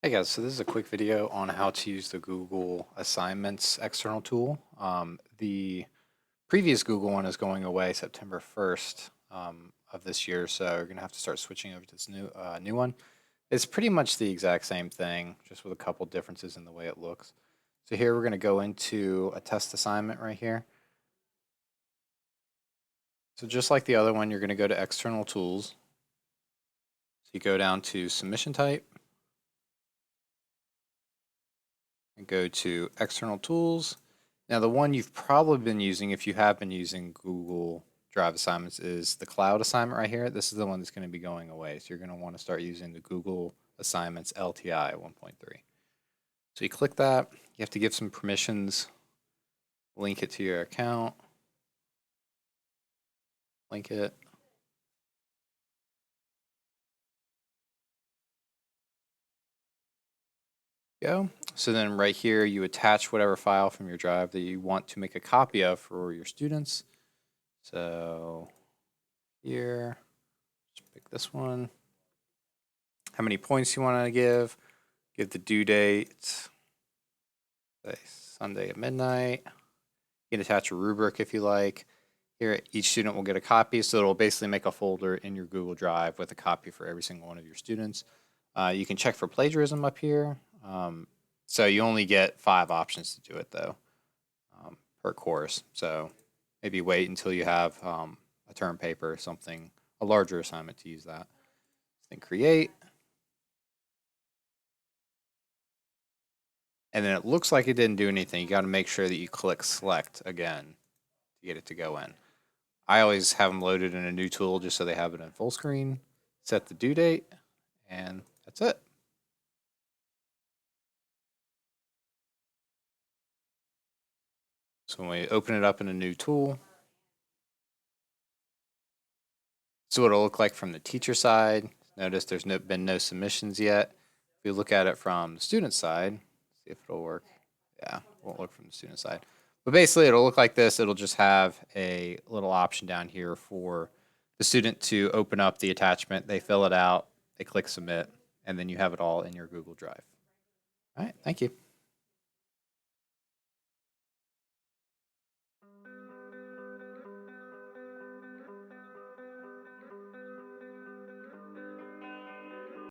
Hey guys, so this is a quick video on how to use the Google Assignments external tool. The previous Google one is going away September 1st of this year, so you're going to have to start switching over to this new one. It's pretty much the exact same thing, just with a couple differences in the way it looks. So here we're going to go into a test assignment right here. So just like the other one, you're going to go to External Tools. So you go down to Submission Type. And go to External Tools. Now the one you've probably been using, if you have been using Google Drive assignments, is the cloud assignment right here. This is the one that's going to be going away. So you're going to want to start using the Google Assignments LTI 1.3. So you click that. You have to give some permissions, link it to your account, link it. Go. So then right here, you attach whatever file from your drive that you want to make a copy of for your students. So here, just pick this one. How many points you want to give the due date, say Sunday at midnight. You can attach a rubric if you like. Here, each student will get a copy, so it'll basically make a folder in your Google Drive with a copy for every single one of your students. You can check for plagiarism up here. So you only get 5 options to do it though, per course. So maybe wait until you have a term paper or something, a larger assignment to use that. Then create. And then it looks like it didn't do anything. You got to make sure that you click select again to get it to go in. I always have them loaded in a new tool just so they have it in full screen. Set the due date, and that's it. So when we open it up in a new tool, this is what it'll look like from the teacher side. Notice there's been no submissions yet. If we look at it from the student side, see if it'll work. Yeah, it won't look from the student side. But basically, it'll look like this. It'll just have a little option down here for the student to open up the attachment. They fill it out, they click submit, and then you have it all in your Google Drive. All right, thank you.